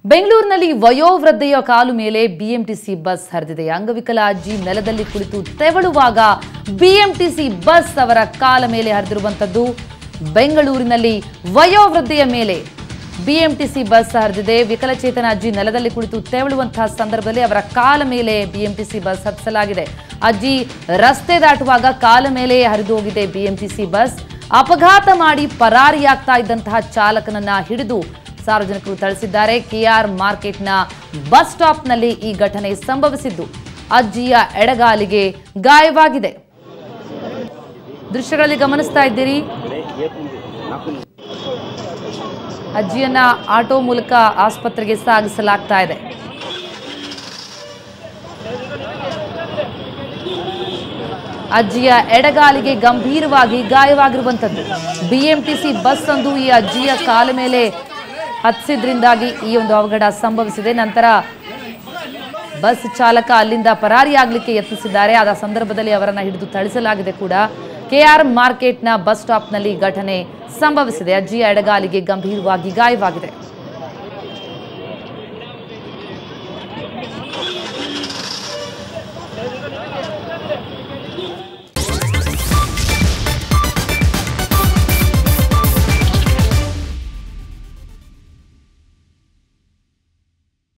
ಬೆಂಗಳೂರಿನಲ್ಲಿ ವಯೋವೃದ್ಧೆಯ ಕಾಲು ಮೇಲೆ BMTC bus ಹರಿದಿದೆ. ಅಂಗವಿಕಲ ಅಜ್ಜಿ ನೆಲದಲ್ಲಿ ಕುಳಿತು ತೆವಳುವಾಗ ಬಿಎಂಟಿಸಿ ಬಸ್ ಅವರ ಕಾಲ ಮೇಲೆ ಹರಿದಿರುವಂತದ್ದು. ಬೆಂಗಳೂರಿನಲ್ಲಿ ವಯೋವೃದ್ಧೆಯ ಮೇಲೆ ಬಿಎಂಟಿಸಿ ಬಸ್ ಹರಿದಿದೆ. ವಿಕಲಚೇತನ ಅಜ್ಜಿ ನೆಲದಲ್ಲಿ ಕುಳಿತು ತೆವಳುವಂತಹ ಸಂದರ್ಭದಲ್ಲಿ ಅವರ ಕಾಲ ಮೇಲೆ ಬಿಎಂಟಿಸಿ ಬಸ್ ಹತ್ತಿಸಲಾಗಿದೆ. ಅಜ್ಜಿ ರಸ್ತೆ ದಾಟುವಾಗ ಕಾಲ ಮೇಲೆ ಹರಿದು ಹೋಗಿದೆ ಬಿಎಂಟಿಸಿ ಬಸ್. ಅಪಘಾತ ಮಾಡಿ ಪರಾರಿಯಾಗ್ತಾ ಇದ್ದಂತಹ ಚಾಲಕನನ್ನ ಹಿಡಿದು ಸಾರ್ವಜನಿಕರು ಥಳಿಸಿದ್ದಾರೆ. ಕೆಆರ್ ಮಾರ್ಕೆಟ್ನ ಬಸ್ ಸ್ಟಾಪ್ನಲ್ಲಿ ಈ ಘಟನೆ ಸಂಭವಿಸಿದ್ದು ಅಜ್ಜಿಯ ಎಡಗಾಲಿಗೆ ಗಾಯವಾಗಿದೆ. ದೃಶ್ಯಗಳಲ್ಲಿ ಗಮನಿಸ್ತಾ ಇದ್ದೀರಿ. ಅಜ್ಜಿಯನ್ನ ಆಟೋ ಮೂಲಕ ಆಸ್ಪತ್ರೆಗೆ ಸಾಗಿಸಲಾಗ್ತಾ ಇದೆ. ಅಜ್ಜಿಯ ಎಡಗಾಲಿಗೆ ಗಂಭೀರವಾಗಿ ಗಾಯವಾಗಿರುವಂತದ್ದು. ಬಿಎಂಟಿಸಿ ಬಸ್ ಒಂದು ಈ ಅಜ್ಜಿಯ ಕಾಲ ಮೇಲೆ ಹತ್ತಿದ್ರಿಂದಾಗಿ ಈ ಒಂದು ಅವಘಡ ಸಂಭವಿಸಿದೆ. ನಂತರ ಬಸ್ ಚಾಲಕ ಅಲ್ಲಿಂದ ಪರಾರಿಯಾಗಲಿಕ್ಕೆ ಯತ್ನಿಸಿದ್ದಾರೆ. ಆದ ಸಂದರ್ಭದಲ್ಲಿ ಅವರನ್ನು ಹಿಡಿದು ಥಳಿಸಲಾಗಿದೆ ಕೂಡ. ಕೆಆರ್ ಮಾರ್ಕೆಟ್ನ ಬಸ್ ಸ್ಟಾಪ್ನಲ್ಲಿ ಘಟನೆ ಸಂಭವಿಸಿದೆ. ಅಜ್ಜಿಯ ಎಡಗಾಲಿಗೆ ಗಂಭೀರವಾಗಿ ಗಾಯವಾಗಿದೆ.